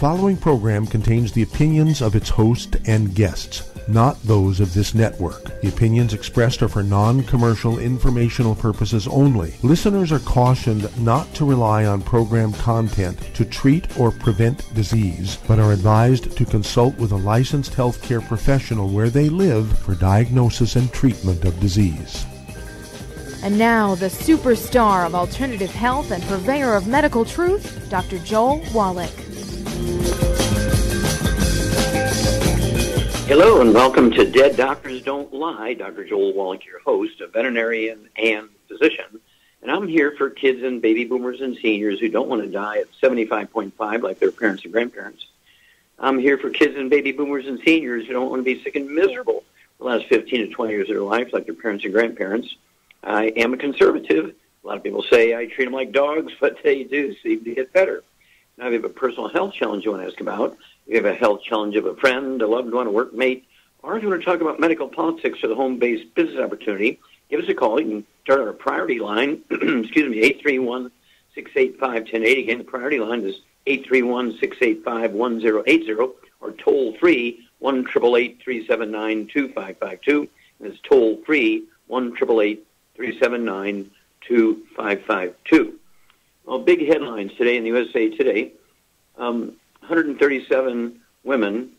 following program contains the opinions of its host and guests, not those of this network. The opinions expressed are for non-commercial informational purposes only. Listeners are cautioned not to rely on program content to treat or prevent disease, but are advised to consult with a licensed healthcare professional where they live for diagnosis and treatment of disease. And now, the superstar of alternative health and purveyor of medical truth, Dr. Joel Wallach. Hello and welcome to Dead Doctors Don't Lie. Dr. Joel Wallach, your host, a veterinarian and physician. And I'm here for kids and baby boomers and seniors who don't want to die at 75.5 like their parents and grandparents. I'm here for kids and baby boomers and seniors who don't want to be sick and miserable the last 15 to 20 years of their life like their parents and grandparents. I am a conservative. A lot of people say I treat them like dogs, but they do seem to get better. Now, if you have a personal health challenge you want to ask about, if you have a health challenge of a friend, a loved one, a workmate, or if you want to talk about medical politics or the home-based business opportunity, give us a call. You can start our priority line, 831-685-1080. Again, the priority line is 831-685-1080, or toll-free, 1-888-379-2552. And it's toll-free, 1-888-379-2552. Well, big headlines today in the USA Today. 137 women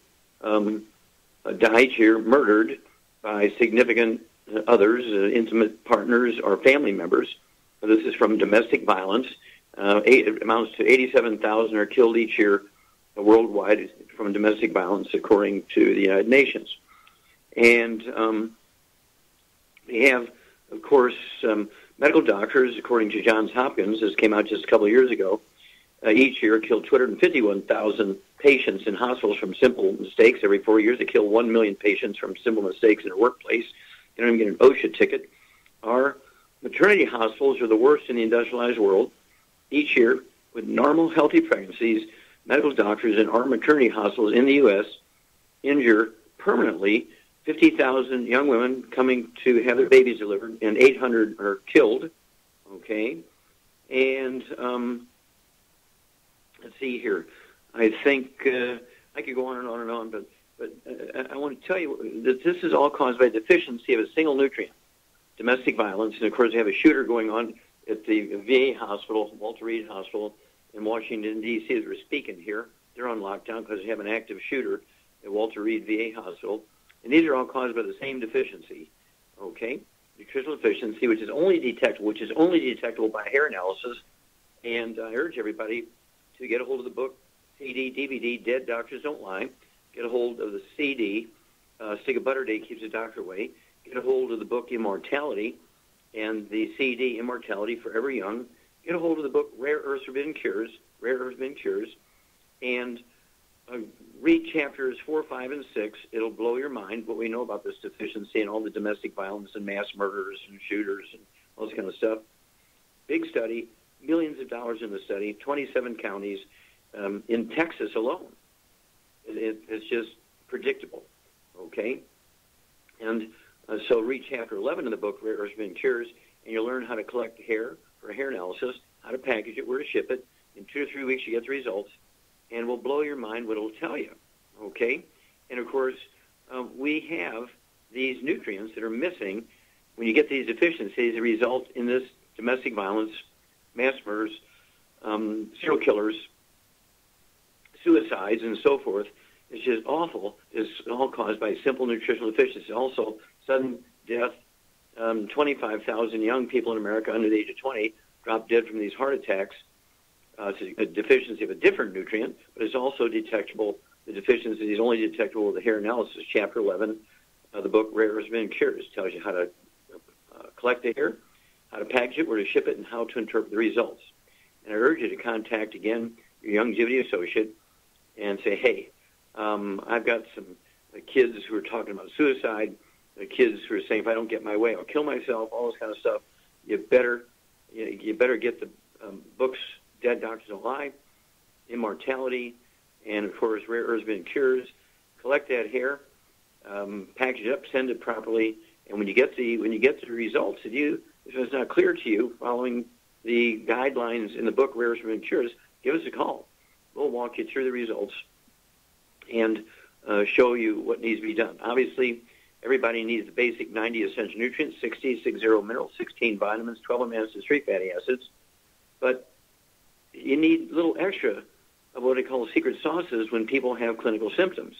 died here, murdered by significant others, intimate partners or family members. This is from domestic violence. It amounts to 87,000 are killed each year worldwide from domestic violence, according to the United Nations. And we have, of course, medical doctors, according to Johns Hopkins, this came out just a couple of years ago, each year kill 251,000 patients in hospitals from simple mistakes. Every 4 years, they kill 1 million patients from simple mistakes in their workplace. They don't even get an OSHA ticket. Our maternity hospitals are the worst in the industrialized world. Each year, with normal, healthy pregnancies, medical doctors in our maternity hospitals in the U.S. injure permanently 50,000 young women coming to have their babies delivered, and 800 are killed. Okay? And let's see here. I think I could go on and on and on, but I want to tell you that this is all caused by deficiency of a single nutrient, domestic violence. And, of course, they have a shooter going on at the VA hospital, Walter Reed Hospital in Washington, D.C. as we're speaking here. They're on lockdown because they have an active shooter at Walter Reed VA Hospital. And these are all caused by the same deficiency, okay? Nutritional deficiency, which is only detectable by hair analysis. And I urge everybody to get a hold of the book, CD, DVD, Dead Doctors Don't Lie. Get a hold of the CD, Stick a Butter Day Keeps the Doctor Away. Get a hold of the book, Immortality, and the CD, Immortality, Forever Young. Get a hold of the book, Rare Earths Forbidden Cures, and read chapters 4, 5, and 6. It'll blow your mind what we know about this deficiency and all the domestic violence and mass murderers and shooters and all this kind of stuff. Big study, millions of dollars in the study, 27 counties in Texas alone. It's just predictable, okay? And so read chapter 11 of the book, Rare Earths Forbidden Cures, and you'll learn how to collect hair for hair analysis, how to package it, where to ship it. In 2 to 3 weeks, you get the results. And will blow your mind what it'll tell you, okay? And, of course, we have these nutrients that are missing. When you get these deficiencies, they result in this domestic violence, mass murders, serial killers, suicides, and so forth. It's just awful. It's all caused by simple nutritional deficiency. Also, sudden death. 25,000 young people in America under the age of 20 drop dead from these heart attacks. It's a deficiency of a different nutrient, but it's also detectable. The deficiency is only detectable with the hair analysis. Chapter 11 of the book, Rare Earths Forbidden Cures, tells you how to collect the hair, how to package it, where to ship it, and how to interpret the results. And I urge you to contact, again, your Youngevity associate and say, hey, I've got some kids who are talking about suicide, kids who are saying, if I don't get my way, I'll kill myself, all this kind of stuff. You better get the books, Dead Doctors Don't Lie, Immortality, and, of course, Rare Earths Forbidden Cures. Collect that hair, package it up, send it properly, and when you get the results, if it's not clear to you following the guidelines in the book, Rare Earths Forbidden Cures, give us a call. we'll walk you through the results and show you what needs to be done. Obviously, everybody needs the basic 90 essential nutrients, 60 minerals, 16 vitamins, 12 amino acids, 3 fatty acids. But you need a little extra of what I call secret sauces when people have clinical symptoms.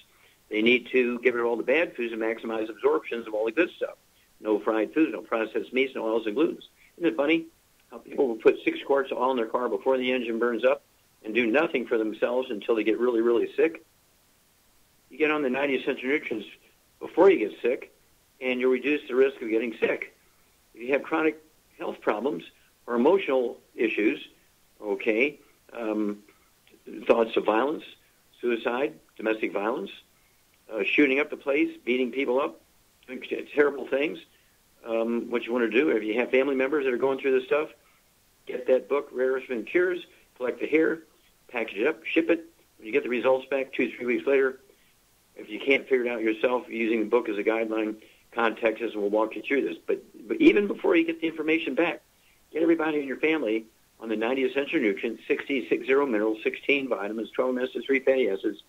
They need to get rid of all the bad foods and maximize absorptions of all the good stuff. No fried foods, no processed meats, no oils and glutens. Isn't it funny how people will put 6 quarts of oil in their car before the engine burns up and do nothing for themselves until they get really, really sick? You get on the 90 essential nutrients before you get sick, and you'll reduce the risk of getting sick. If you have chronic health problems or emotional issues, thoughts of violence, suicide, domestic violence, shooting up the place, beating people up, doing terrible things, what you want to do, if you have family members that are going through this stuff, get that book, Rare Earths Cures, collect the hair, package it up, ship it. When you get the results back 2-3 weeks later, if you can't figure it out yourself, using the book as a guideline, contact us and we'll walk you through this. But even before you get the information back, get everybody in your family on the 90 essential nutrients, 60 minerals, 16 vitamins, 12 amino acids, 3 fatty acids,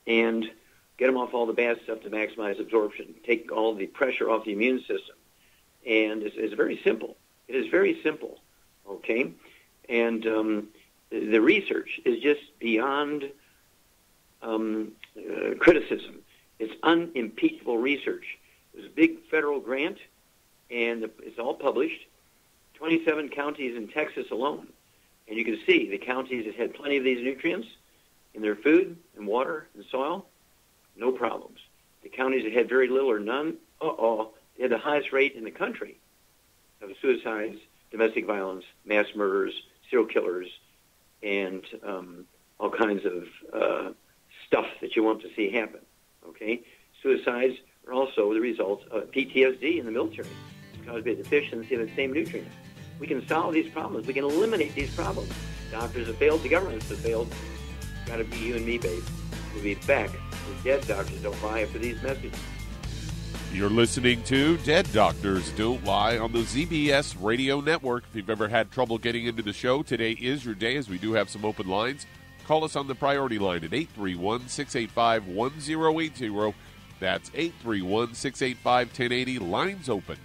and get them off all the bad stuff to maximize absorption, take all the pressure off the immune system. And it's very simple. It is very simple, okay? And the research is just beyond criticism. It's unimpeachable research. There's a big federal grant, and it's all published. 27 counties in Texas alone. And you can see the counties that had plenty of these nutrients in their food and water and soil, no problems. The counties that had very little or none, they had the highest rate in the country of suicides, domestic violence, mass murders, serial killers, and all kinds of stuff that you want to see happen, okay? Suicides are also the result of PTSD in the military. It's caused by a deficiency of the same nutrient. We can solve these problems. We can eliminate these problems. Doctors have failed. The governments have failed. It's got to be you and me, babe. We'll be back with Dead Doctors Don't Lie after these messages. You're listening to Dead Doctors Don't Lie on the ZBS Radio Network. If you've ever had trouble getting into the show, today is your day, as we do have some open lines. Call us on the priority line at 831-685-1080. That's 831-685-1080. Lines open.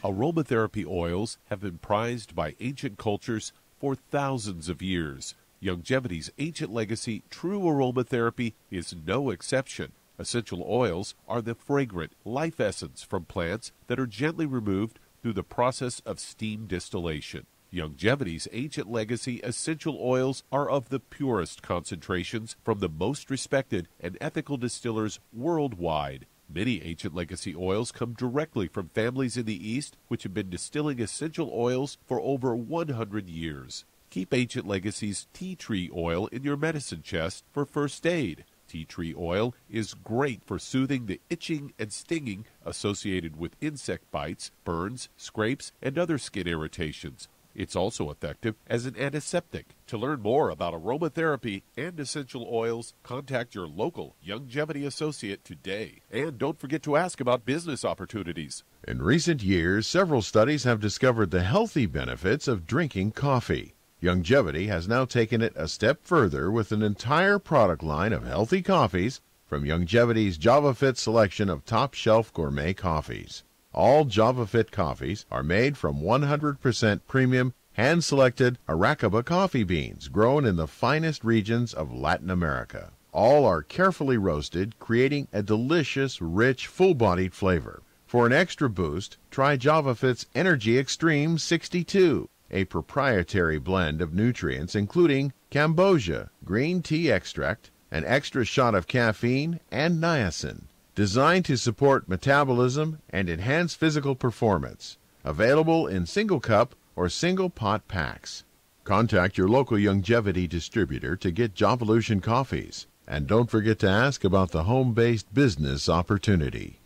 Aromatherapy oils have been prized by ancient cultures for thousands of years. Longevity's ancient legacy, true aromatherapy, is no exception. Essential oils are the fragrant life essence from plants that are gently removed through the process of steam distillation. Longevity's ancient legacy essential oils are of the purest concentrations from the most respected and ethical distillers worldwide. Many ancient legacy oils come directly from families in the East which have been distilling essential oils for over 100 years. Keep Ancient Legacy's tea tree oil in your medicine chest for first aid. Tea tree oil is great for soothing the itching and stinging associated with insect bites, burns, scrapes, and other skin irritations. It's also effective as an antiseptic. To learn more about aromatherapy and essential oils, contact your local Longevity associate today. And don't forget to ask about business opportunities. In recent years, several studies have discovered the healthy benefits of drinking coffee. Longevity has now taken it a step further with an entire product line of healthy coffees from Longevity's JavaFit selection of top-shelf gourmet coffees. All JavaFit coffees are made from 100% premium, hand-selected Arabica coffee beans grown in the finest regions of Latin America. All are carefully roasted, creating a delicious, rich, full-bodied flavor. For an extra boost, try JavaFit's Energy Extreme 62, a proprietary blend of nutrients including cambogia, green tea extract, an extra shot of caffeine, and niacin. Designed to support metabolism and enhance physical performance. Available in single cup or single pot packs. Contact your local Longevity distributor to get Javalution coffees. And don't forget to ask about the home-based business opportunity.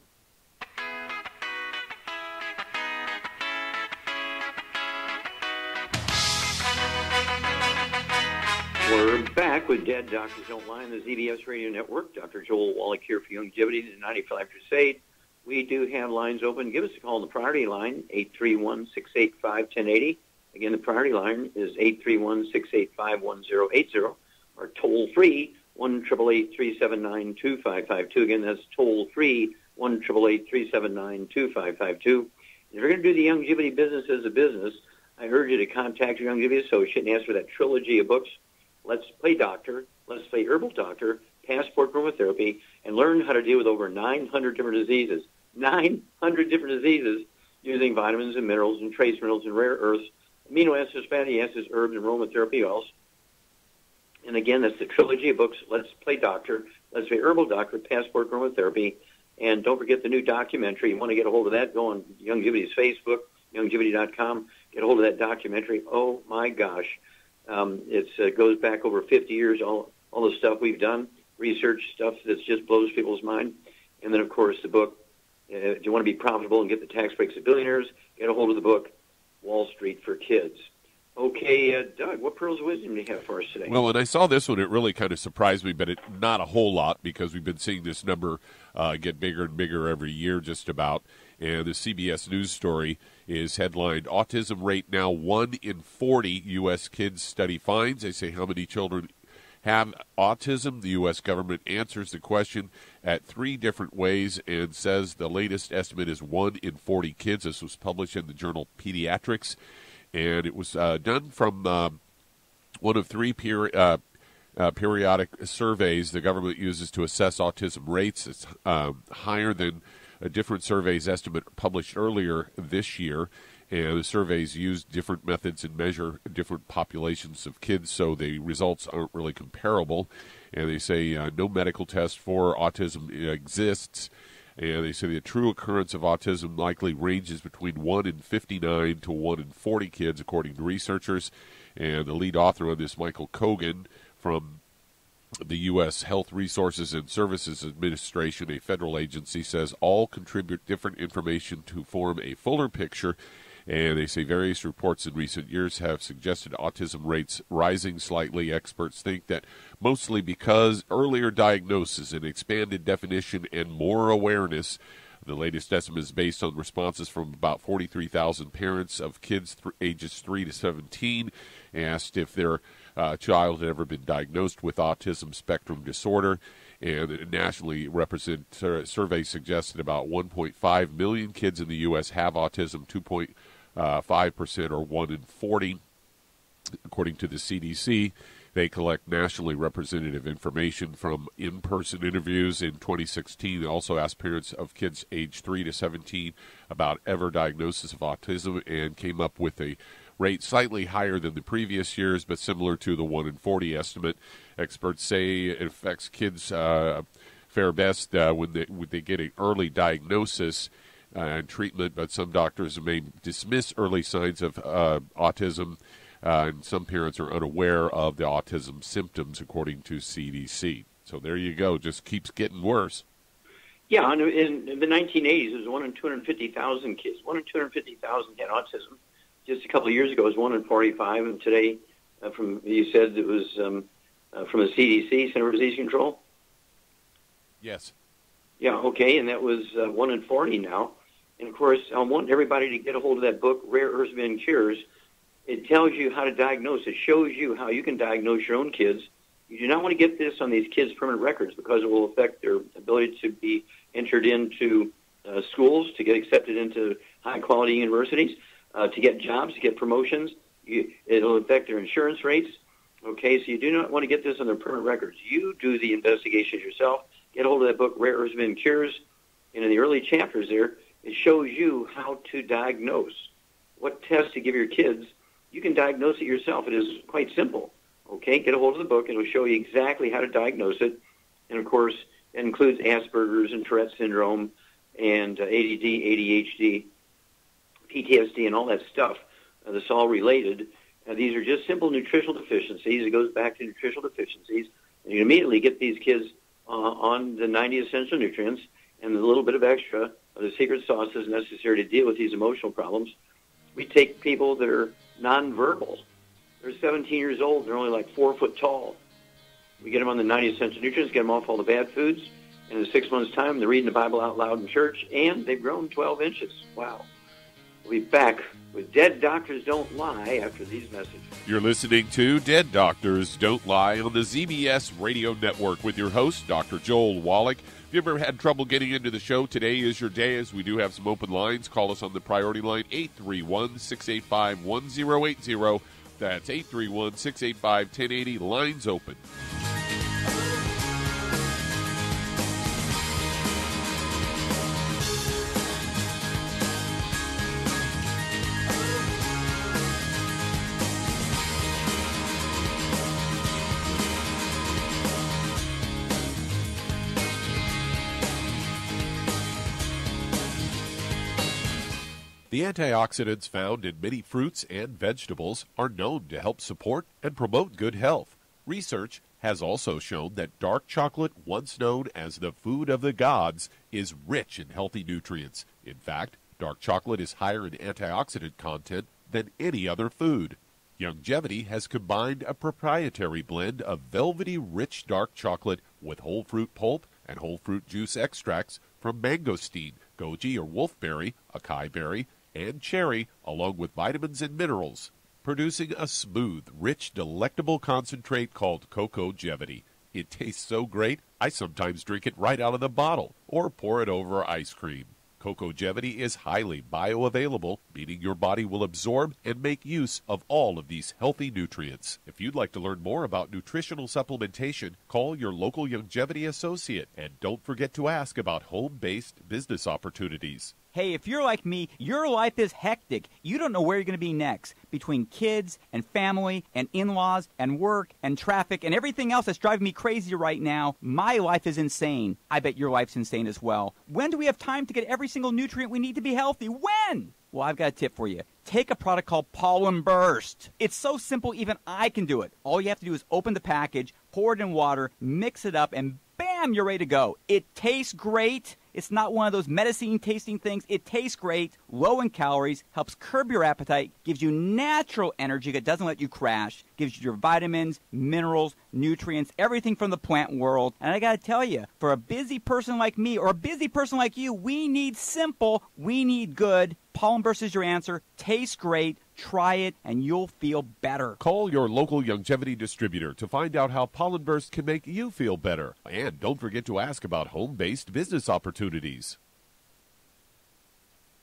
We're back with Dead Doctors Don't Lie on the ZBS Radio Network. Dr. Joel Wallach here for Longevity, the 95 Crusade. We do have lines open. Give us a call on the priority line, 831-685-1080. Again, the priority line is 831-685-1080, or toll-free, 1-888-379-2552. Again, that's toll-free, 1-888-379-2552. If you're going to do the longevity business as a business, I urge you to contact your longevity associate and ask for that trilogy of books, Let's Play Doctor, Let's Play Herbal Doctor, Passport Aromatherapy, and learn how to deal with over 900 different diseases. 900 different diseases using vitamins and minerals and trace minerals and rare earths, amino acids, fatty acids, herbs, and aromatherapy oils. And again, that's the trilogy of books, Let's Play Doctor, Let's Play Herbal Doctor, Passport Aromatherapy. And don't forget the new documentary. You want to get a hold of that, go on Longevity's Facebook, longevity.com, get a hold of that documentary. Oh, my gosh. It goes back over 50 years, all the stuff we've done, research stuff that just blows people's mind. And then, of course, the book, if you want to be profitable and get the tax breaks of billionaires, get a hold of the book, Wall Street for Kids. Okay, Doug, what pearls of wisdom do you have for us today? Well, when I saw this one, it really kind of surprised me, but not a whole lot, because we've been seeing this number get bigger and bigger every year just about. And the CBS News story is headlined, Autism Rate Now 1 in 40 U.S. Kids Study Finds. They say how many children have autism. The U.S. government answers the question at 3 different ways and says the latest estimate is 1 in 40 kids. This was published in the journal Pediatrics, and it was done from one of 3 periodic surveys the government uses to assess autism rates. It's higher than a different survey's estimate published earlier this year. And the surveys use different methods and measure different populations of kids, so the results aren't really comparable. And they say no medical test for autism exists. And they say the true occurrence of autism likely ranges between 1 in 59 to 1 in 40 kids, according to researchers. And the lead author on this, Michael Kogan, from the U.S. Health Resources and Services Administration, a federal agency, says all contribute different information to form a fuller picture. And they say various reports in recent years have suggested autism rates rising slightly. Experts think that mostly because earlier diagnosis and expanded definition and more awareness. The latest estimate is based on responses from about 43,000 parents of kids ages 3 to 17, asked if their child had ever been diagnosed with autism spectrum disorder. And a nationally represented survey suggested about 1.5 million kids in the U.S. have autism, 2.5% or 1 in 40. According to the CDC, they collect nationally representative information from in-person interviews. In 2016, they also asked parents of kids aged 3 to 17 about ever diagnosis of autism and came up with a rate slightly higher than the previous years, but similar to the 1 in 40 estimate. Experts say it affects kids fare best when they get an early diagnosis and treatment, but some doctors may dismiss early signs of autism, and some parents are unaware of the autism symptoms, according to CDC. So there you go. Just keeps getting worse. Yeah, in the 1980s, it was 1 in 250,000 kids. 1 in 250,000 had autism. Just a couple of years ago, it was 1 in 45, and today, you said it was from the CDC, Center for Disease Control? Yes. Yeah, okay, and that was 1 in 40 now. And, of course, I want everybody to get a hold of that book, Rare Earths and Cures. It tells you how to diagnose. It shows you how you can diagnose your own kids. You do not want to get this on these kids' permanent records because it will affect their ability to be entered into schools, to get accepted into high-quality universities, to get jobs, to get promotions. It'll affect their insurance rates. Okay, so you do not want to get this on their permanent records. You do the investigations yourself. Get a hold of that book, Rare Earths and Cures. And in the early chapters there, it shows you how to diagnose, what tests to give your kids. You can diagnose it yourself. It is quite simple. Okay, get a hold of the book. It'll show you exactly how to diagnose it. And, of course, it includes Asperger's and Tourette syndrome and ADD, ADHD, PTSD, and all that stuff that's all related. These are just simple nutritional deficiencies. It goes back to nutritional deficiencies. And you immediately get these kids on the 90 essential nutrients and a little bit of extra of the secret sauces necessary to deal with these emotional problems. We take people that are nonverbal. They're 17 years old, and they're only like 4 foot tall. We get them on the 90 essential nutrients, get them off all the bad foods, and in 6 months' time, they're reading the Bible out loud in church, and they've grown 12 inches. Wow. We'll be back with Dead Doctors Don't Lie after these messages. You're listening to Dead Doctors Don't Lie on the ZBS Radio Network with your host, Dr. Joel Wallach. If you ever had trouble getting into the show, today is your day, as we do have some open lines. Call us on the priority line, 831-685-1080. That's 831-685-1080. Lines open. The antioxidants found in many fruits and vegetables are known to help support and promote good health. Research has also shown that dark chocolate, once known as the food of the gods, is rich in healthy nutrients. In fact, dark chocolate is higher in antioxidant content than any other food. Youngevity has combined a proprietary blend of velvety rich dark chocolate with whole fruit pulp and whole fruit juice extracts from mangosteen, goji or wolfberry, acai berry, and cherry, along with vitamins and minerals, producing a smooth, rich, delectable concentrate called Cocogevity. It tastes so great, I sometimes drink it right out of the bottle or pour it over ice cream. Cocogevity is highly bioavailable, meaning your body will absorb and make use of all of these healthy nutrients. If you'd like to learn more about nutritional supplementation, call your local Youngevity associate, and don't forget to ask about home-based business opportunities. Hey, if you're like me, your life is hectic. You don't know where you're going to be next. Between kids and family and in-laws and work and traffic and everything else that's driving me crazy right now, my life is insane. I bet your life's insane as well. When do we have time to get every single nutrient we need to be healthy? When? Well, I've got a tip for you. Take a product called Pollen Burst. It's so simple, even I can do it. All you have to do is open the package, pour it in water, mix it up, and bam, you're ready to go. It tastes great. It's not one of those medicine-tasting things. It tastes great, low in calories, helps curb your appetite, gives you natural energy that doesn't let you crash, gives you your vitamins, minerals, nutrients, everything from the plant world. And I got to tell you, for a busy person like me or a busy person like you, we need simple, we need good. Pollen Burst is your answer. Tastes great. Try it, and you'll feel better. Call your local Youngevity distributor to find out how Pollen Burst can make you feel better. And don't forget to ask about home-based business opportunities.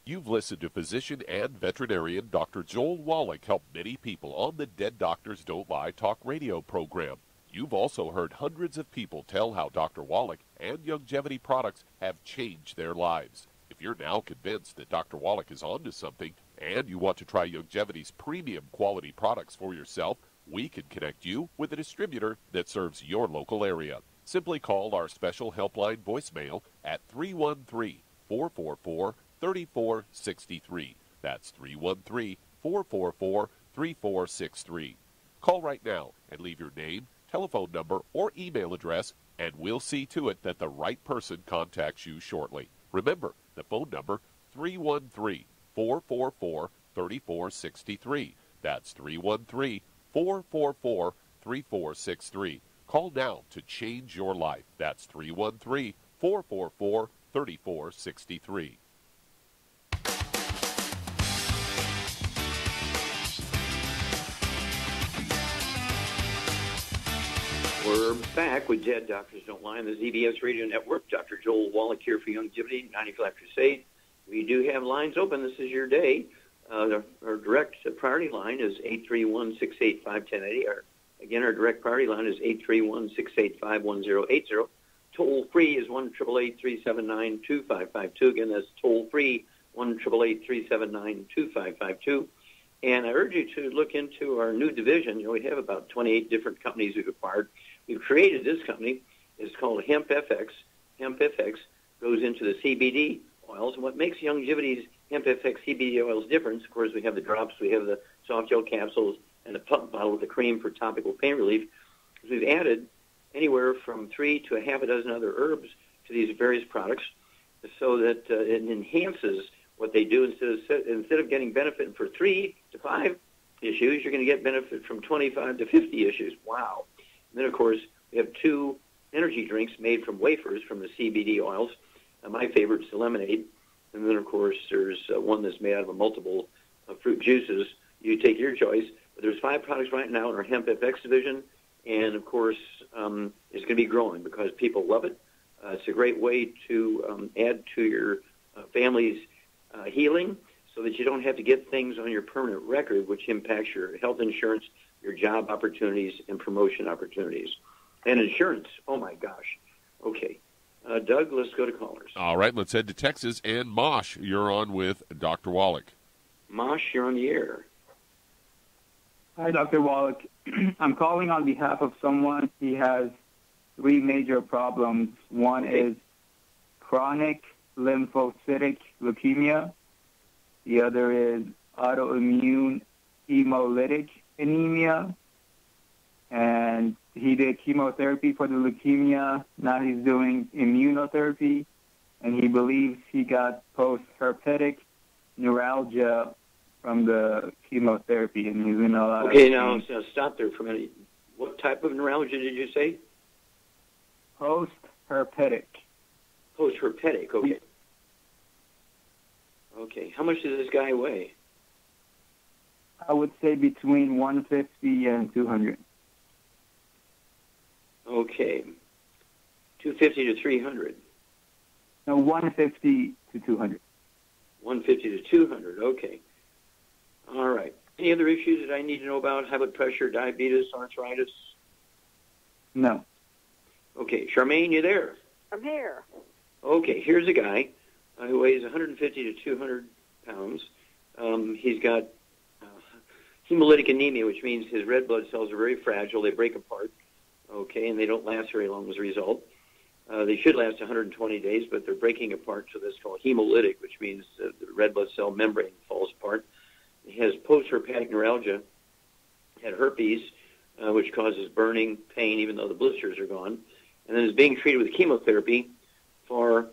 You've listened to physician and veterinarian Dr. Joel Wallach help many people on the Dead Doctors Don't Lie talk radio program. You've also heard hundreds of people tell how Dr. Wallach and Youngevity products have changed their lives. If you're now convinced that Dr. Wallach is onto something, and you want to try Youngevity's premium quality products for yourself, we can connect you with a distributor that serves your local area. Simply call our special helpline voicemail at 313-444-3463. That's 313-444-3463. Call right now and leave your name, telephone number, or email address, and we'll see to it that the right person contacts you shortly. Remember, the phone number, 313-444-3463. That's 313-444-3463. Call now to change your life. That's 313-444-3463. We're back with Dead Doctors Don't Lie on the ZBS Radio Network. Dr. Joel Wallach here for Youngevity, 90 Flat Crusade. We do have lines open. This is your day. Our direct priority line is 831-685-1080. Again, our direct priority line is 831-685-1080. Toll free is 1-888-379-2552. Again, that's toll free, 1-888-379-2552. And I urge you to look into our new division. You know, we have about 28 different companies we've acquired. We've created this company. It's called HempFX. HempFX goes into the CBD oils. And what makes Youngevity's HempFX CBD oils different, of course, we have the drops, we have the soft gel capsules, and the pump bottle with the cream for topical pain relief. We've added anywhere from 3 to a half a dozen other herbs to these various products so that it enhances what they do. Instead of getting benefit for 3 to 5 issues, you're going to get benefit from 25 to 50 issues. Wow. And then, of course, we have 2 energy drinks made from wafers from the CBD oils. My favorite is the lemonade. And then, of course, there's one that's made out of a multiple fruit juices. You take your choice. But there's 5 products right now in our Hemp FX division. And, of course, it's going to be growing because people love it. It's a great way to add to your family's healing so that you don't have to get things on your permanent record, which impacts your health insurance, your job opportunities, and promotion opportunities. And insurance, oh, my gosh. Okay. Doug, let's go to callers. All right, let's head to Texas. And Mosh, you're on with Dr. Wallach. Mosh, you're on the air. Hi, Dr. Wallach. I'm calling on behalf of someone. He has 3 major problems. One is chronic lymphocytic leukemia. The other is autoimmune hemolytic anemia. And he did chemotherapy for the leukemia. Now he's doing immunotherapy. And he believes he got post-herpetic neuralgia from the chemotherapy. And he's in a lot of pain. Now stop there for a minute. What type of neuralgia did you say? Post-herpetic. Post-herpetic, okay. Okay, how much does this guy weigh? I would say between 150 and 200. Okay, 250 to 300. No, 150 to 200. 150 to 200, okay. All right. Any other issues that I need to know about? High blood pressure, diabetes, arthritis? No. Okay, Charmaine, you there? I'm here. Okay, here's a guy who weighs 150 to 200 pounds. He's got hemolytic anemia, which means his red blood cells are very fragile. They break apart, okay, and they don't last very long as a result. They should last 120 days, but they're breaking apart, so that's called hemolytic, which means the red blood cell membrane falls apart. He has post-herpetic neuralgia, had herpes, which causes burning, pain, even though the blisters are gone, and then is being treated with chemotherapy for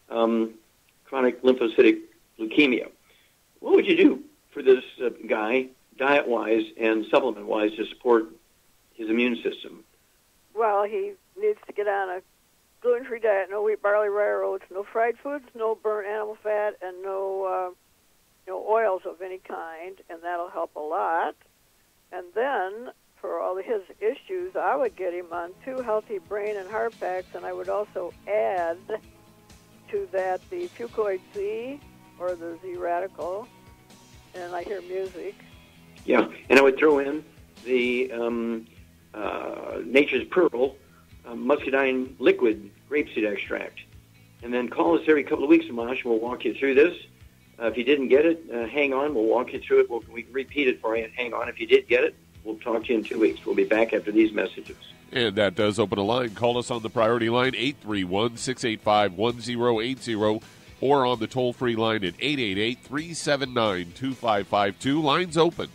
chronic lymphocytic leukemia. What would you do for this guy, diet-wise and supplement-wise, to support his immune system? Well, he needs to get on a gluten-free diet, no wheat, barley, rye, or oats, no fried foods, no burnt animal fat, and no oils of any kind, and that'll help a lot. And then, for all of his issues, I would get him on 2 healthy brain and heart packs, and I would also add to that the fucoid Z, or the Z radical, and I hear music. Yeah, and I would throw in the Nature's Pearl muscadine liquid grapeseed extract. And then call us every couple of weeks, Mosh, and we'll walk you through this. If you didn't get it, hang on. We'll walk you through it. We can repeat it for you and hang on. If you did get it, we'll talk to you in 2 weeks. We'll be back after these messages. And that does open a line. Call us on the priority line, 831-685-1080, or on the toll-free line at 888-379-2552. Lines open.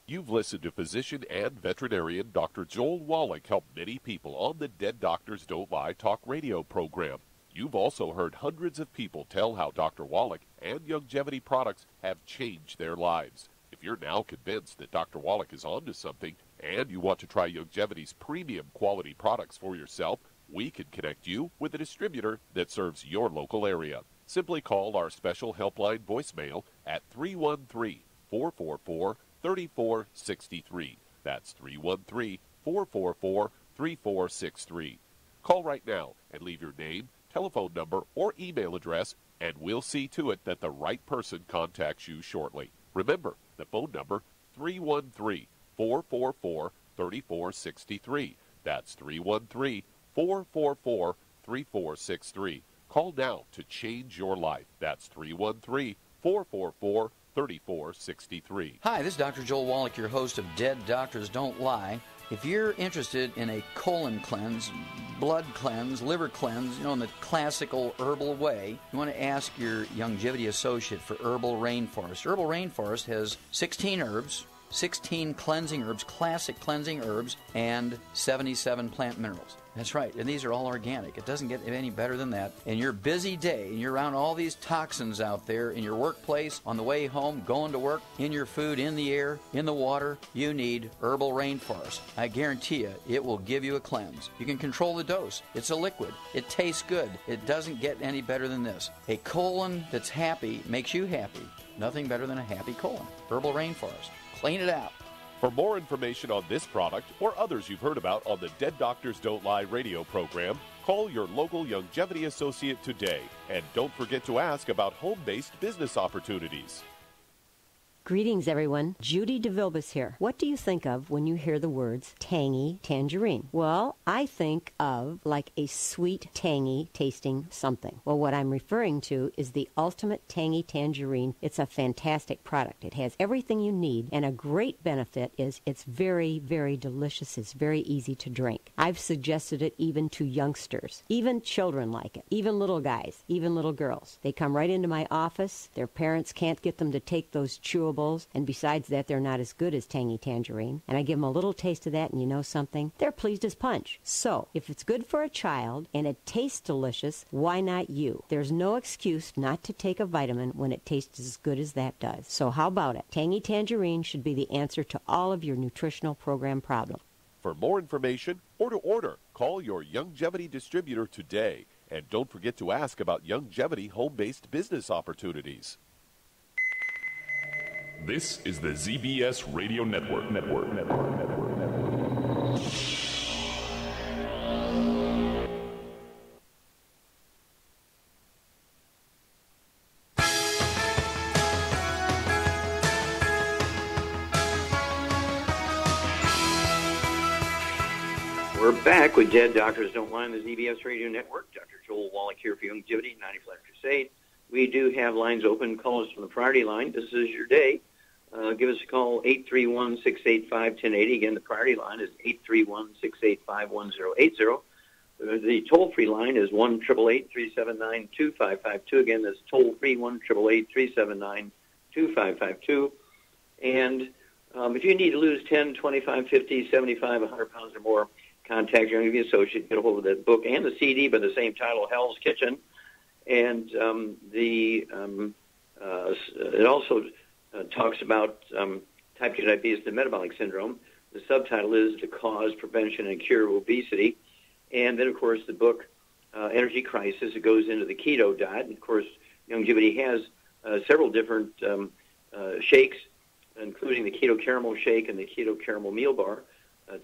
You've listened to physician and veterinarian Dr. Joel Wallach help many people on the Dead Doctors Don't Lie talk radio program. You've also heard hundreds of people tell how Dr. Wallach and Youngevity products have changed their lives. If you're now convinced that Dr. Wallach is onto something and you want to try Youngevity's premium quality products for yourself, we can connect you with a distributor that serves your local area. Simply call our special helpline voicemail at 313-444-3463. That's 313-444-3463. Call right now and leave your name, telephone number, or email address, and we'll see to it that the right person contacts you shortly. Remember, the phone number, 313-444-3463. That's 313-444-3463. Call now to change your life. That's 313-444-3463. Hi, this is Dr. Joel Wallach, your host of Dead Doctors Don't Lie. If you're interested in a colon cleanse, blood cleanse, liver cleanse, in the classical herbal way, you want to ask your longevity associate for Herbal Rainforest. Herbal Rainforest has 16 herbs, 16 cleansing herbs, classic cleansing herbs, and 77 plant minerals. That's right, and these are all organic. It doesn't get any better than that. In your busy day, and you're around all these toxins out there in your workplace, on the way home, going to work, in your food, in the air, in the water, you need Herbal Rainforest. I guarantee you, it will give you a cleanse. You can control the dose. It's a liquid. It tastes good. It doesn't get any better than this. A colon that's happy makes you happy. Nothing better than a happy colon. Herbal Rainforest. Clean it out. For more information on this product or others you've heard about on the Dead Doctors Don't Lie radio program, call your local longevity associate today. And don't forget to ask about home-based business opportunities. Greetings, everyone. Judy DeVilbus here. What do you think of when you hear the words tangy tangerine? Well, I think of like a sweet, tangy tasting something. Well, what I'm referring to is the Ultimate Tangy Tangerine. It's a fantastic product. It has everything you need, and a great benefit is it's very, very delicious. It's very easy to drink. I've suggested it even to youngsters. Even children like it. Even little guys. Even little girls. They come right into my office. Their parents can't get them to take those chewables, and besides that, they're not as good as Tangy Tangerine. And I give them a little taste of that, and you know something? They're pleased as punch. So, if it's good for a child and it tastes delicious, why not you? There's no excuse not to take a vitamin when it tastes as good as that does. So how about it? Tangy Tangerine should be the answer to all of your nutritional program problems. For more information or to order, call your longevity distributor today. And don't forget to ask about longevity home-based business opportunities. This is the ZBS Radio Network. We're back with Dead Doctors Don't Lie on the ZBS Radio Network. Dr. Joel Wallach here for Longevity, 90 Flat Crusade. We do have lines open. Call us from the priority line. This is your day. Give us a call, 831-685-1080. Again, the priority line is 831-685-1080. The toll-free line is 1-888-379-2552. Again, that's toll-free, 1-888-379-2552. And if you need to lose 10, 25, 50, 75, 100 pounds or more, contact your longevity associate. Get a hold of that book and the CD by the same title, Hell's Kitchen. And it also talks about type 2 diabetes, the metabolic syndrome. The subtitle is The Cause, Prevention, and Cure of Obesity. And then, of course, the book, Energy Crisis. It goes into the keto diet. And, of course, Longevity has several different shakes, including the keto caramel shake and the keto caramel meal bar.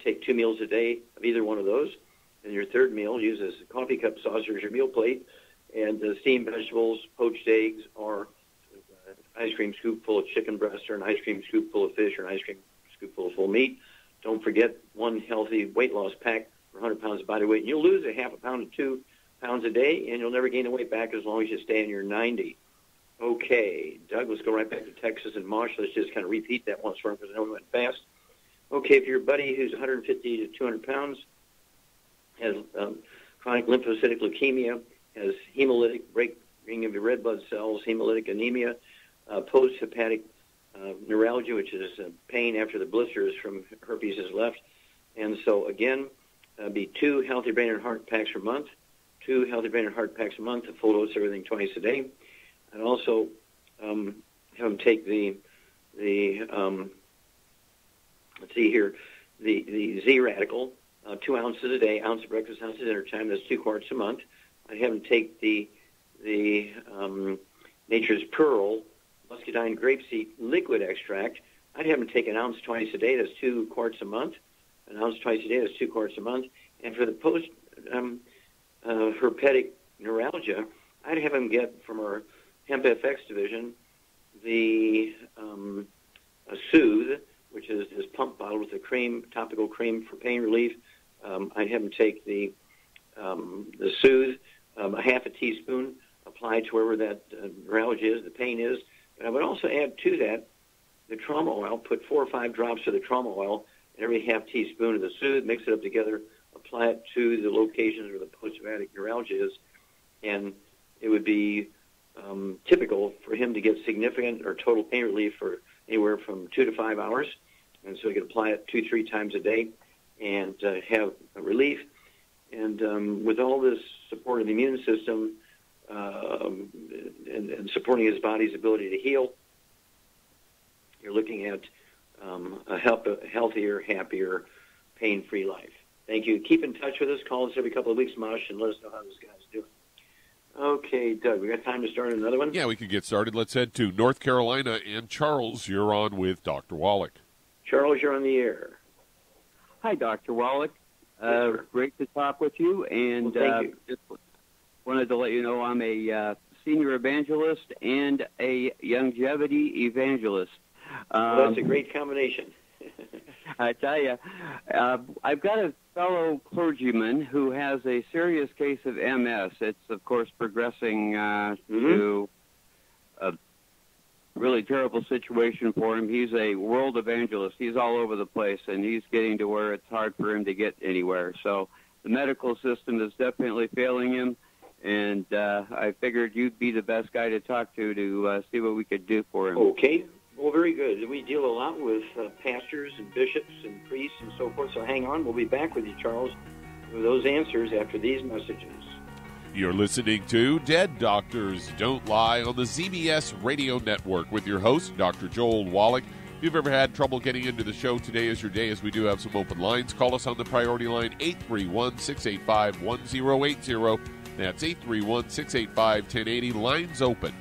Take 2 meals a day of either one of those. And your third meal, use as a coffee cup saucer as your meal plate. And steamed vegetables, poached eggs, or ice cream scoop full of chicken breast, or an ice cream scoop full of fish, or an ice cream scoop full of full meat. Don't forget one healthy weight loss pack for 100 pounds of body weight. And you'll lose a half a pound to 2 pounds a day, and you'll never gain the weight back as long as you stay in your 90. Okay, Doug, let's go right back to Texas and Mosh. Let's just kind of repeat that once for him because I know we went fast. Okay, if your buddy who's 150 to 200 pounds has chronic lymphocytic leukemia, has hemolytic breaking of your red blood cells, hemolytic anemia, post-hepatic neuralgia, which is pain after the blisters from herpes is left. And so, again, be 2 healthy brain and heart packs per month, 2 healthy brain and heart packs a month, a full dose of everything twice a day. And also have them take the let's see here, the Z-Radical, 2 ounces a day, ounce of breakfast, ounce at dinner time. That's 2 quarts a month. I'd have them take the Nature's Pearl muscadine grapeseed liquid extract. I'd have them take an ounce twice a day. That's 2 quarts a month. An ounce twice a day. That's 2 quarts a month. And for the post herpetic neuralgia, I'd have them get from our Hemp FX division the Soothe, which is this pump bottle with a cream, topical cream for pain relief. I'd have them take the Soothe, a half a teaspoon, applied to wherever that neuralgia is, the pain is. But I would also add to that the trauma oil, put 4 or 5 drops of the trauma oil and every half teaspoon of the Soothe, mix it up together, apply it to the locations where the post-traumatic neuralgia is, and it would be typical for him to get significant or total pain relief for anywhere from 2 to 5 hours. And so he could apply it 2-3 times a day and have a relief. And with all this support of the immune system and supporting his body's ability to heal, you're looking at a healthier, happier, pain-free life. Thank you. Keep in touch with us. Call us every couple of weeks, Mosh, and let us know how this guy's doing. Okay, Doug, we got time to start another one? Yeah, we can get started. Let's head to North Carolina. And Charles, you're on with Dr. Wallach. Charles, you're on the air. Hi, Dr. Wallach. Yes, great to talk with you. And thank you. Just wanted to let you know I'm a senior evangelist and a longevity evangelist. Well, that's a great combination. I tell you, I've got a fellow clergyman who has a serious case of MS. It's, of course, progressing to a really terrible situation for him. He's a world evangelist. He's all over the place, and he's getting to where it's hard for him to get anywhere. So the medical system is definitely failing him, and I figured you'd be the best guy to talk to see what we could do for him. Okay. Well, very good. We deal a lot with pastors and bishops and priests and so forth, so hang on. We'll be back with you, Charles, with those answers after these messages. You're listening to Dead Doctors Don't Lie on the ZBS Radio Network with your host, Dr. Joel Wallach. If you've ever had trouble getting into the show, today is your day, as we do have some open lines. Call us on the priority line, 831-685-1080. That's 831-685-1080. Lines open.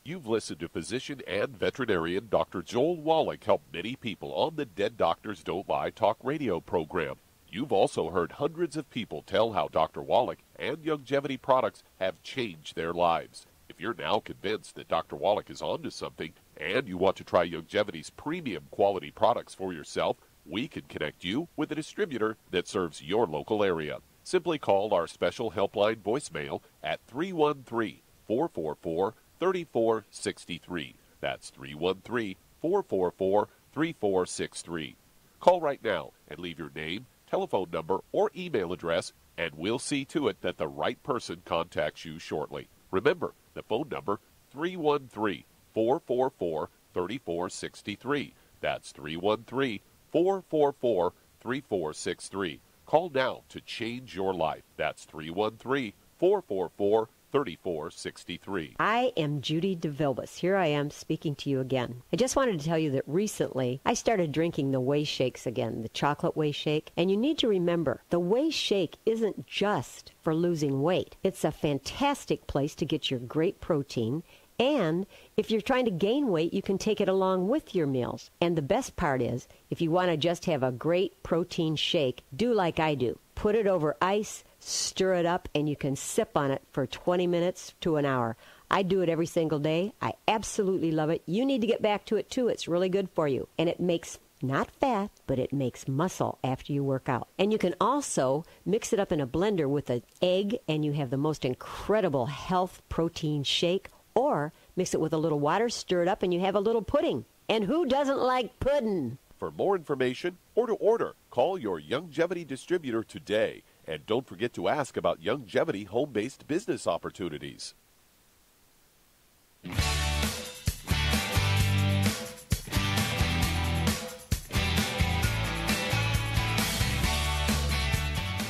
You've listened to physician and veterinarian Dr. Joel Wallach help many people on the Dead Doctors Don't Lie talk radio program. You've also heard hundreds of people tell how Dr. Wallach and longevity products have changed their lives. If you're now convinced that Dr. Wallach is onto something and you want to try longevity's premium quality products for yourself, we can connect you with a distributor that serves your local area. Simply call our special helpline voicemail at 313-444-3463. That's 313-444-3463. Call right now and leave your name, telephone number, or email address, and we'll see to it that the right person contacts you shortly. Remember, the phone number, 313-444-3463. That's 313-444-3463. Call now to change your life. That's 313-444-3463. 3463. I am Judy DeVilbus. Here I am speaking to you again. I just wanted to tell you that recently I started drinking the Whey Shakes again, the chocolate Whey Shake. And you need to remember, the Whey Shake isn't just for losing weight. It's a fantastic place to get your great protein. And if you're trying to gain weight, you can take it along with your meals. And the best part is, if you want to just have a great protein shake, do like I do. Put it over ice, stir it up, and you can sip on it for 20 minutes to an hour. I do it every single day. I absolutely love it. You need to get back to it, too. It's really good for you. And it makes not fat, but it makes muscle after you work out. And you can also mix it up in a blender with an egg, and you have the most incredible health protein shake. Or mix it with a little water, stir it up, and you have a little pudding. And who doesn't like pudding? For more information or to order, call your longevity distributor today. And don't forget to ask about longevity home-based business opportunities.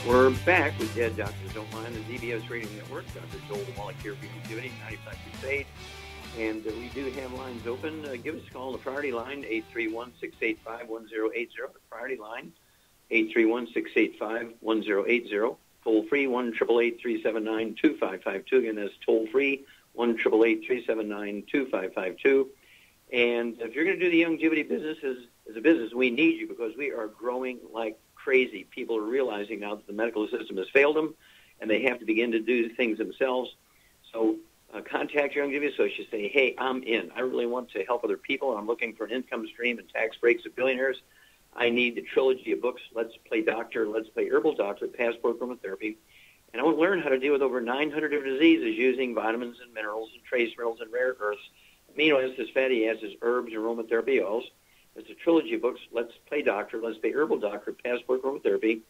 We're back with Dead Doctors Don't Lie on the ZBS Radio Network. Dr. Joel Wallach here for Longevity, 95 Crusade. And we do have lines open. Give us a call on the priority line, 831-685-1080. The priority line, 831-685-1080. Toll free, 1-888-379-2552. Again, that's toll free, 1-888-379-2552. And if you're going to do the longevity business as a business, we need you because we are growing like crazy. People are realizing now that the medical system has failed them, and they have to begin to do things themselves. So contact your longevity associate. Say, hey, I'm in. I really want to help other people. I'm looking for an income stream and tax breaks of billionaires. I need the trilogy of books, Let's Play Doctor, Let's Play Herbal Doctor, Passport Aromatherapy. And I want to learn how to deal with over 900 different diseases using vitamins and minerals and trace minerals and rare earths, amino acids, fatty acids, herbs, and aromatherapy oils. It's a trilogy of books, Let's Play Doctor, Let's Play Herbal Doctor, Passport Aromatherapy.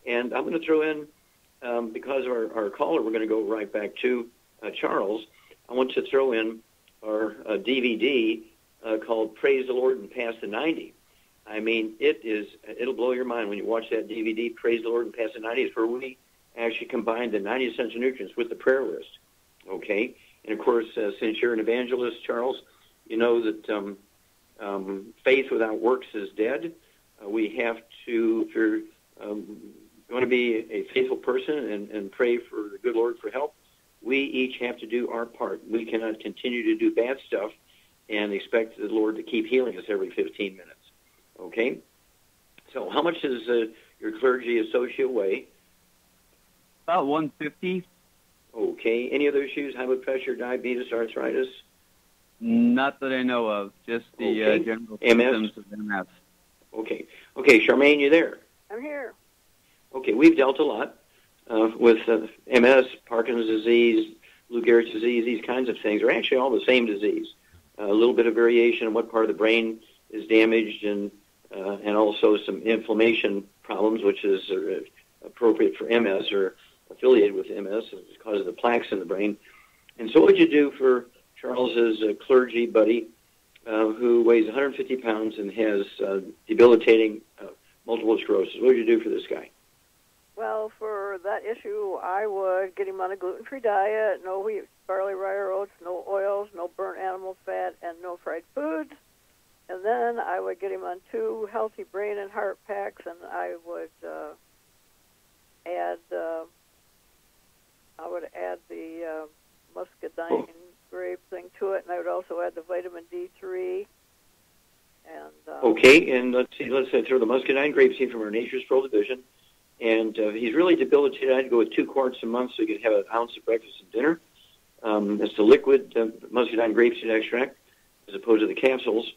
And I'm going to throw in, because of our caller, we're going to go right back to Charles. I want to throw in our DVD called Praise the Lord and Pass the 90. I mean, it'll blow your mind when you watch that DVD, Praise the Lord and Pass the 90. It's where we actually combine the 90 essential nutrients with the prayer list, okay? And, of course, since you're an evangelist, Charles, you know that faith without works is dead. We have to, if you're going to be a faithful person and pray for the good Lord for help, we each have to do our part. We cannot continue to do bad stuff and expect the Lord to keep healing us every 15 minutes, okay? So how much does your clergy associate weigh? About 150. Okay. Any other issues? High blood pressure, diabetes, arthritis? Not that I know of. Just the general symptoms of MS. Okay. Okay, Charmaine, you there? I'm here. Okay, we've dealt a lot with MS, Parkinson's disease, Lou Gehrig's disease. These kinds of things are actually all the same disease. A little bit of variation in what part of the brain is damaged, and also some inflammation problems, which is appropriate for MS or affiliated with MS because of the plaques in the brain. And so what would you do for Charles's clergy buddy who weighs 150 pounds and has debilitating multiple sclerosis? What would you do for this guy? Well, for that issue, I would get him on a gluten-free diet, no wheat, barley, rye, or oats, no oils, no burnt animal fat, and no fried foods. And then I would get him on 2 healthy brain and heart packs, and I would add the muscadine grape thing to it, and I would also add the vitamin D3. And okay, and let's throw the muscadine grape seed from our Nature's Pro division. And he's really debilitated. I'd go with 2 quarts a month so he could have an ounce of breakfast and dinner. It's the liquid muscadine grapeseed extract as opposed to the capsules.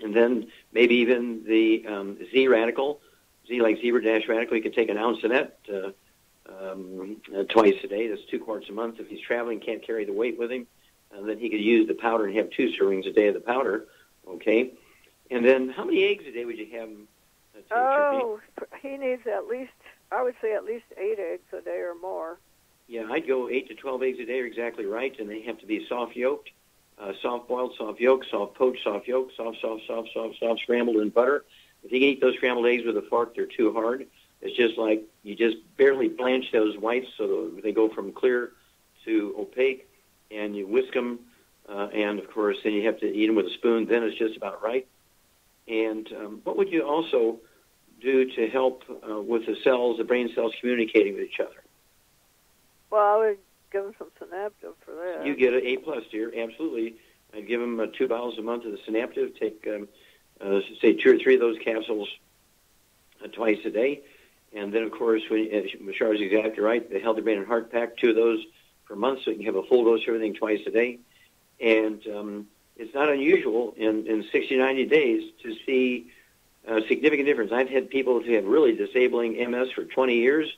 And then maybe even the Z radical, Z like zebra dash radical. You could take an ounce of that twice a day. That's 2 quarts a month. If he's traveling, can't carry the weight with him, then he could use the powder and have 2 servings a day of the powder. Okay. And then how many eggs a day would you have him? He needs at least, I would say at least 8 eggs a day or more. Yeah, I'd go 8 to 12 eggs a day are exactly right, and they have to be soft-yolked, soft-boiled, soft-yolked, soft-poached, soft-yolked, soft, scrambled in butter. If you can eat those scrambled eggs with a fork, they're too hard. It's just like you just barely blanch those whites so they go from clear to opaque, and you whisk them, and, of course, then you have to eat them with a spoon. Then it's just about right. And what would you also do to help with the cells, the brain cells communicating with each other? Well, I would give him some Synaptive for that. You get an A+, dear, absolutely. I'd give him 2 bottles a month of the Synaptive. Take, say, 2 or 3 of those capsules twice a day. And then, of course, when Char's exactly right, the Healthy Brain and Heart Pack, 2 of those per month, so you can have a full dose of everything twice a day. And it's not unusual in 60, 90 days to see a significant difference. I've had people who have really disabling MS for 20 years,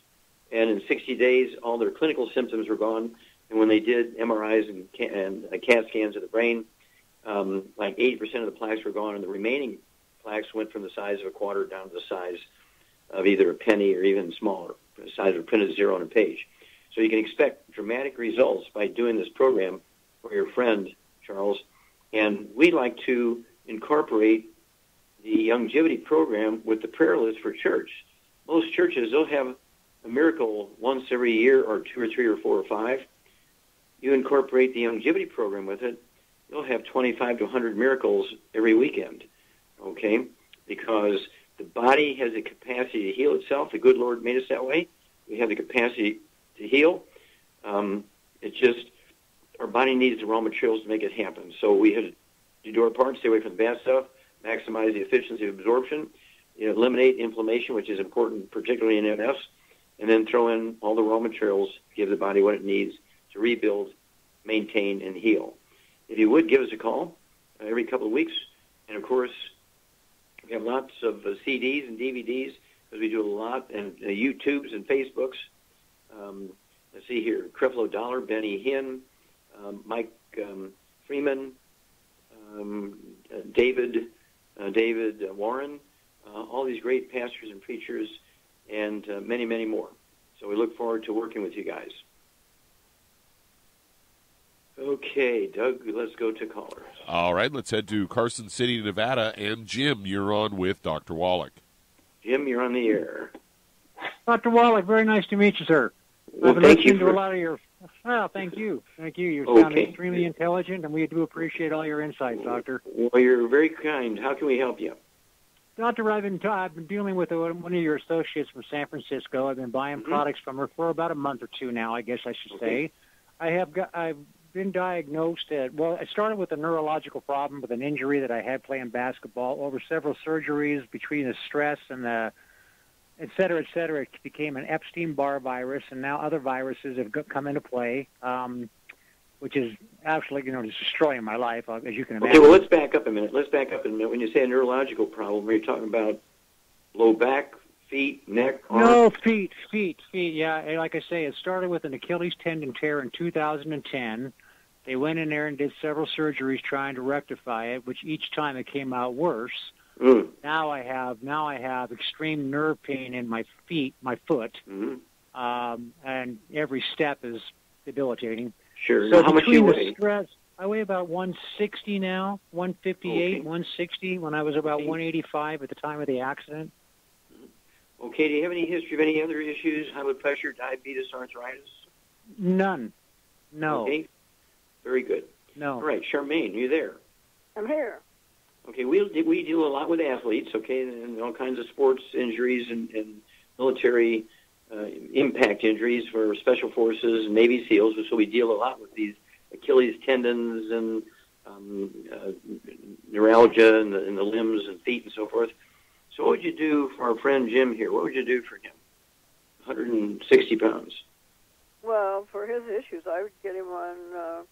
and in 60 days, all their clinical symptoms were gone. And when they did MRIs and CAT scans of the brain, like 80% of the plaques were gone, and the remaining plaques went from the size of a quarter down to the size of either a penny or even smaller, the size of a printed 0 on a page. So you can expect dramatic results by doing this program for your friend, Charles. And we like to incorporate the longevity program with the prayer list for church. Most churches, they'll have a miracle once every year or 2 or 3 or 4 or 5. You incorporate the longevity program with it, you'll have 25 to 100 miracles every weekend, okay? Because the body has the capacity to heal itself. The good Lord made us that way. We have the capacity to heal. It's just our body needs the raw materials to make it happen. So we have to do our part, stay away from the bad stuff, maximize the efficiency of absorption, eliminate inflammation, which is important, particularly in MS, and then throw in all the raw materials, give the body what it needs to rebuild, maintain, and heal. If you would, give us a call every couple of weeks. And, of course, We have lots of CDs and DVDs because we do a lot, and YouTubes and Facebooks. Let's see here, Creflo Dollar, Benny Hinn, Mike Freeman, David Warren, all these great pastors and preachers, and many, many more. So we look forward to working with you guys. Okay, Doug, let's go to callers. All right, let's head to Carson City, Nevada. And Jim, you're on with Dr. Wallach. Jim, you're on the air. Dr. Wallach, very nice to meet you, sir. Well, I've been thank listening you to for... a lot of your... Well, thank you. Thank you. You sound Okay. extremely intelligent, and we do appreciate all your insights, Doctor. Well, you're very kind. How can we help you? Doctor, I've been dealing with one of your associates from San Francisco. I've been buying products from her for about a month or two now, I guess I should say. I've been diagnosed I started with a neurological problem with an injury that I had playing basketball. Over several surgeries, between the stress and the et cetera, it became an Epstein-Barr virus, and now other viruses have come into play, which is absolutely, just destroying my life, as you can imagine. Okay, well, let's back up a minute. When you say a neurological problem, are you talking about low back, feet, neck, arms? No, feet, yeah. And like I say, it started with an Achilles tendon tear in 2010. They went in there and did several surgeries trying to rectify it, which each time it came out worse. Now I have extreme nerve pain in my foot, and every step is debilitating. Sure. So now, how much do you weigh? Stress, I weigh about 160 now, 158, 160, when I was about 185 at the time of the accident. Okay, do you have any history of any other issues, high blood pressure, diabetes, arthritis? None. No. Okay, very good. No. All right, Charmaine, are you there? I'm here. Okay, we deal a lot with athletes, okay, and all kinds of sports injuries and military impact injuries for Special Forces and Navy SEALs, so we deal a lot with these Achilles tendons and neuralgia in the limbs and feet and so forth. So what would you do for our friend Jim here? What would you do for him? 160 pounds. Well, for his issues, I would get him on,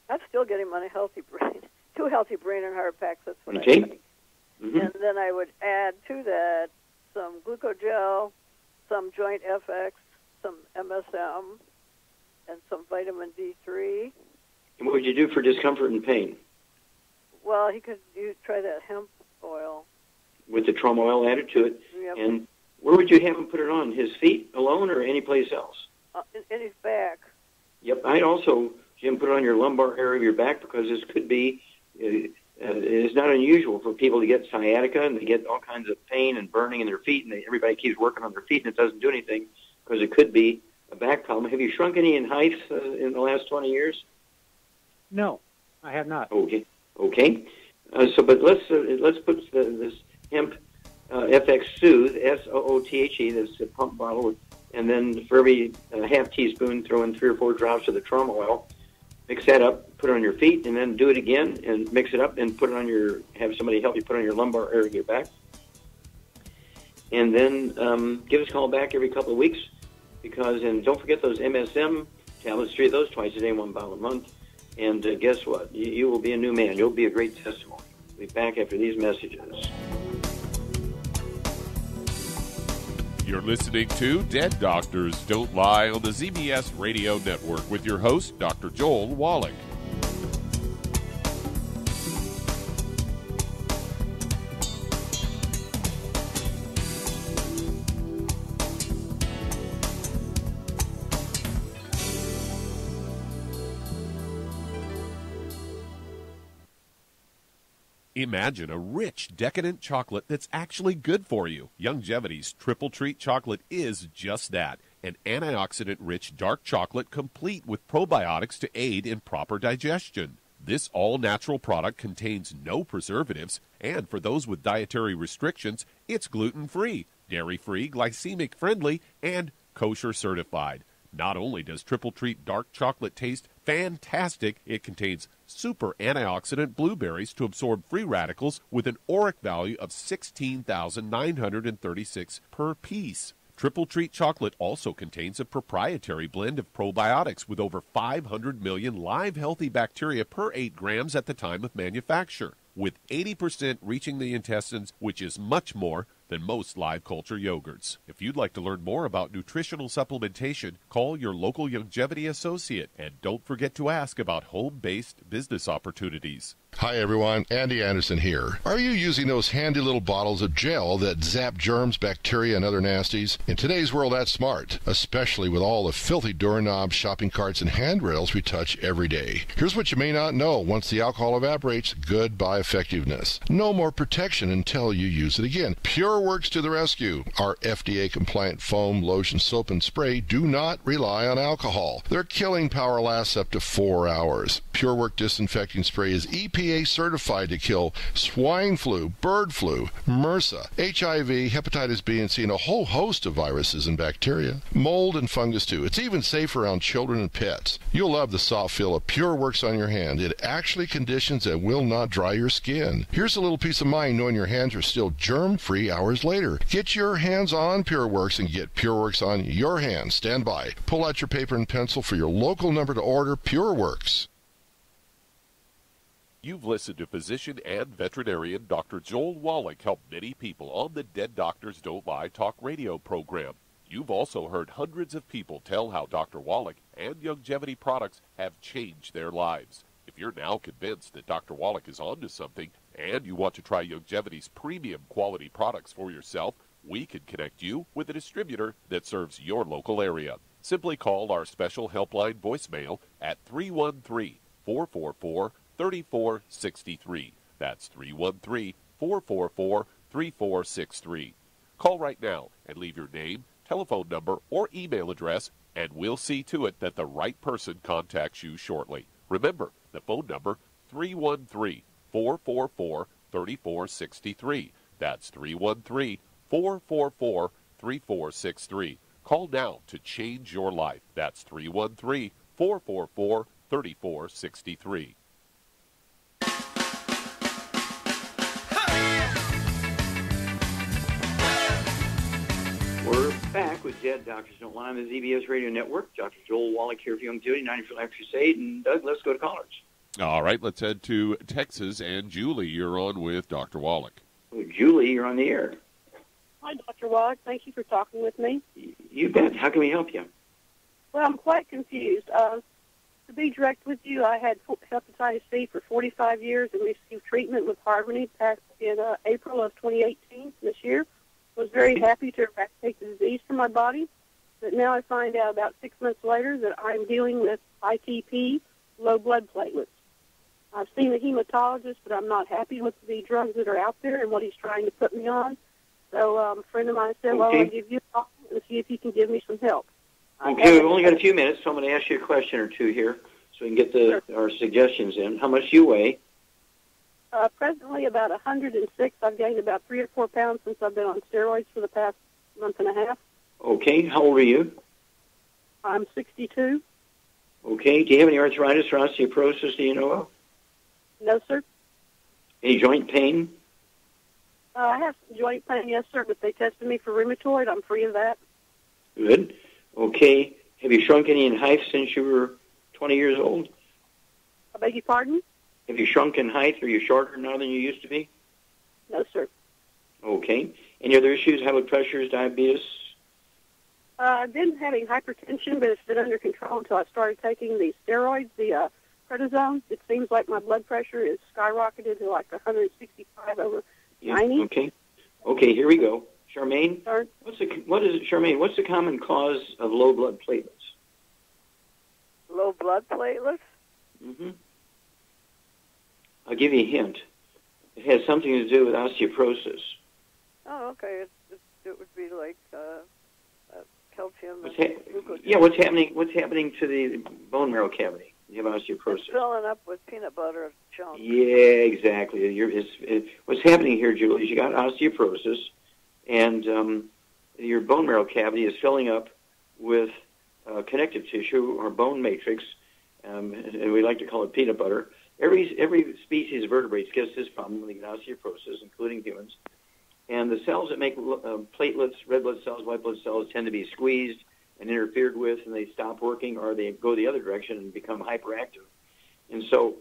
I'd still get him on a healthy brain. 2 healthy brain and heart packs, that's what I think. Mm-hmm. And then I would add to that some glucogel, some Joint FX, some MSM, and some vitamin D3. And what would you do for discomfort and pain? Well, he could try that hemp oil. With the trauma oil added to it. Yep. And where would you have him put it on? His feet alone or any place else? In his back. Yep. I'd also, Jim, put it on your lumbar area of your back because this could be, it's not unusual for people to get sciatica and they get all kinds of pain and burning in their feet, and everybody keeps working on their feet and it doesn't do anything because it could be a back problem. Have you shrunk any in height in the last 20 years? No, I have not. Okay. But let's put this hemp FX Soothe, SOOTHE, this pump bottle, and then for every half teaspoon, throw in 3 or 4 drops of the trauma oil. Mix that up, put it on your feet, and then do it again, and mix it up, and put it on have somebody help you put it on your lumbar area of your back. And then give us a call back every couple of weeks, and don't forget those MSM tablets, 3 of those twice a day, 1 bottle a month. And guess what? You will be a new man. You'll be a great testimony. We'll be back after these messages. You're listening to Dead Doctors Don't Lie on the ZBS Radio Network with your host, Dr. Joel Wallach. Imagine a rich, decadent chocolate that's actually good for you. Youngevity's Triple Treat chocolate is just that, an antioxidant-rich dark chocolate complete with probiotics to aid in proper digestion. This all-natural product contains no preservatives, and for those with dietary restrictions, it's gluten-free, dairy-free, glycemic-friendly, and kosher certified. Not only does Triple Treat dark chocolate taste fantastic, it contains super antioxidant blueberries to absorb free radicals with an ORAC value of 16,936 per piece. Triple Treat chocolate also contains a proprietary blend of probiotics with over 500 million live healthy bacteria per 8 grams at the time of manufacture. with 80% reaching the intestines, which is much more than most live culture yogurts. If you'd like to learn more about nutritional supplementation, call your local longevity associate, and don't forget to ask about home-based business opportunities. Hi everyone, Andy Anderson here. Are you using those handy little bottles of gel that zap germs, bacteria, and other nasties? In today's world, that's smart, especially with all the filthy doorknobs, shopping carts, and handrails we touch every day. Here's what you may not know. Once the alcohol evaporates, goodbye effectiveness. No more protection until you use it again. PureWorks to the rescue. Our FDA-compliant foam, lotion, soap, and spray do not rely on alcohol. Their killing power lasts up to 4 hours. PureWorks disinfecting spray is EPA certified to kill swine flu, bird flu, MRSA, HIV, hepatitis B and C, and a whole host of viruses and bacteria. Mold and fungus too. It's even safe around children and pets. You'll love the soft feel of PureWorks on your hand. It actually conditions and will not dry your skin. Here's a little peace of mind knowing your hands are still germ-free hours later. Get your hands on PureWorks and get PureWorks on your hands. Stand by. Pull out your paper and pencil for your local number to order PureWorks. You've listened to physician and veterinarian Dr. Joel Wallach help many people on the Dead Doctors Don't Lie talk radio program. You've also heard hundreds of people tell how Dr. Wallach and Longevity products have changed their lives. If you're now convinced that Dr. Wallach is onto something and you want to try Longevity's premium quality products for yourself, we can connect you with a distributor that serves your local area. Simply call our special helpline voicemail at 313-444-3463. That's 313-444-3463. Call right now and leave your name, telephone number, or email address, and we'll see to it that the right person contacts you shortly. Remember, the phone number, 313-444-3463. That's 313-444-3463. Call now to change your life. That's 313-444-3463. We're back with Dead Doctors Don't Lie on the ZBS Radio Network. Dr. Joel Wallach here for Young Duty, 94 Life Crusade. And Doug, let's go to callers. All right, let's head to Texas. And Julie, you're on with Dr. Wallach. Julie, you're on the air. Hi, Dr. Wallach. Thank you for talking with me. You bet. How can we help you? Well, I'm quite confused. To be direct with you, I had hepatitis C for 45 years and received treatment with Harmony back in April of 2018 this year. Was very happy to eradicate the disease from my body, but now I find out about 6 months later that I'm dealing with ITP, low blood platelets. I've seen a hematologist, but I'm not happy with the drugs that are out there and what he's trying to put me on. So a friend of mine said, well, I'll give you a call and see if you can give me some help. Okay, we've only got a few minutes, so I'm going to ask you a question or two here so we can get our suggestions in. How much do you weigh? Presently about 106. I've gained about 3 or 4 pounds since I've been on steroids for the past month and a half. Okay, how old are you? I'm 62. Okay, do you have any arthritis or osteoporosis, do you know of? No, sir. Any joint pain? I have some joint pain, yes, sir, but they tested me for rheumatoid. I'm free of that. Good. Okay, have you shrunk any in height since you were 20 years old? I beg your pardon? Have you shrunk in height? Are you shorter now than you used to be? No, sir. Okay. Any other issues? High blood pressure, diabetes? I've been having hypertension, but it's been under control until I started taking the steroids, the prednisone. It seems like my blood pressure is skyrocketed to like 165 over 90. Okay. Okay, here we go. Charmaine, what's the common cause of low blood platelets? Low blood platelets? Mm-hmm. I'll give you a hint. It has something to do with osteoporosis. Oh, okay. It would be like calcium. What's happening to the bone marrow cavity? You have osteoporosis. It's filling up with peanut butter chunks. Yeah, exactly. What's happening here, Julie, is you got osteoporosis, and your bone marrow cavity is filling up with connective tissue or bone matrix, and we like to call it peanut butter. Every species of vertebrates gets this problem when they get osteoporosis, including humans. And the cells that make platelets, red blood cells, white blood cells, tend to be squeezed and interfered with, and they stop working, or they go the other direction and become hyperactive. And so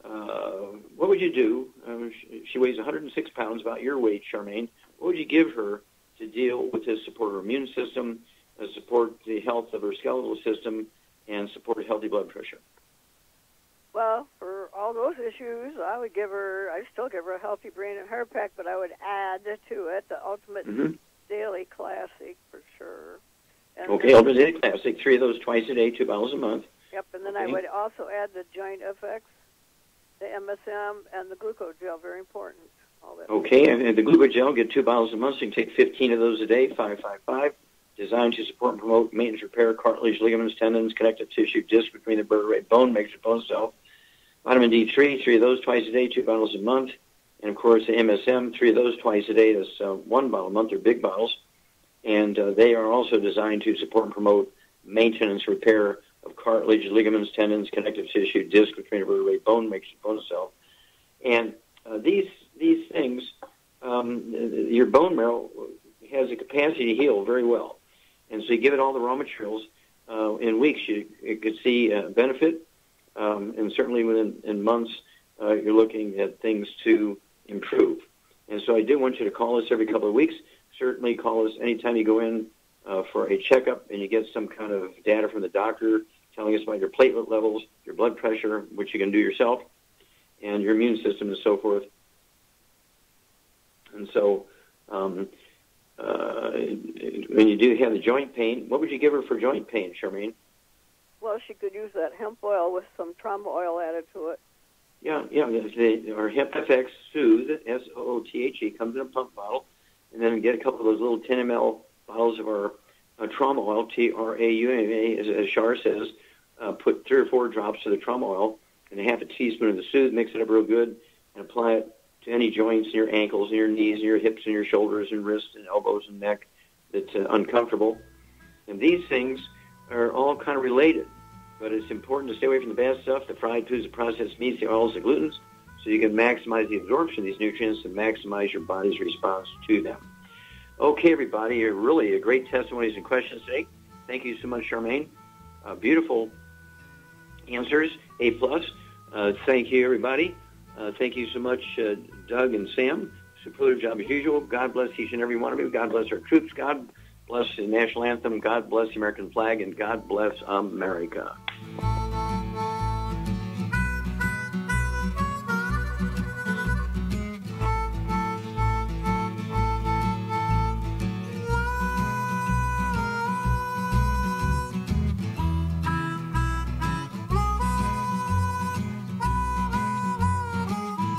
what would you do? She weighs 106 pounds, about your weight, Charmaine. What would you give her to deal with this, support her immune system, support the health of her skeletal system, and support a healthy blood pressure? Well, for all those issues, I still give her a healthy brain and hair pack, but I would add to it the Ultimate Daily Classic for sure. And okay, Ultimate Daily Classic, 3 of those twice a day, 2 bottles a month. Yep, and then I would also add the Joint FX, the MSM, and the glucogel, very important. All that. Okay, and the glucogel, get 2 bottles a month, so you can take 15 of those a day, 555, designed to support and promote maintenance, repair, cartilage, ligaments, tendons, connective tissue, disc between the vertebrae, bone, makes your bone cell. Vitamin D3, 3 of those twice a day, 2 bottles a month. And, of course, the MSM, 3 of those twice a day. That's 1 bottle a month. They're big bottles. And they are also designed to support and promote maintenance, repair of cartilage, ligaments, tendons, connective tissue, disc between the vertebrae, bone, makes your bone cell. And these things, your bone marrow has a capacity to heal very well. And so you give it all the raw materials. In weeks, you could see benefit. And certainly in months, you're looking at things to improve. And so I do want you to call us every couple of weeks. Certainly call us anytime you go in for a checkup and you get some kind of data from the doctor telling us about your platelet levels, your blood pressure, which you can do yourself, and your immune system and so forth. And so when you do have the joint pain, what would you give her for joint pain, Charmaine? Well, she could use that hemp oil with some trauma oil added to it. Yeah. Our Hemp FX Soothe, S-O-O-T-H-E, comes in a pump bottle, and then get a couple of those little 10 ml bottles of our trauma oil, T-R-A-U-M-A, as Char says. Put 3 or 4 drops of the trauma oil and a half a teaspoon of the Soothe, mix it up real good, and apply it to any joints in your ankles, and your knees, and your hips, and your shoulders, and wrists, and elbows, and neck that's uncomfortable. And these things are all kind of related, but it's important to stay away from the bad stuff, the fried foods, the processed meats, the oils, the glutens, so you can maximize the absorption of these nutrients and maximize your body's response to them. Okay, everybody, you're really a great testimonies and questions today. Thank you so much, Charmaine. Beautiful answers, A+. Thank you, everybody. Thank you so much, Doug and Sam. Superlative job as usual. God bless each and every one of you. God bless our troops. God bless the national anthem. God bless the American flag. And God bless America.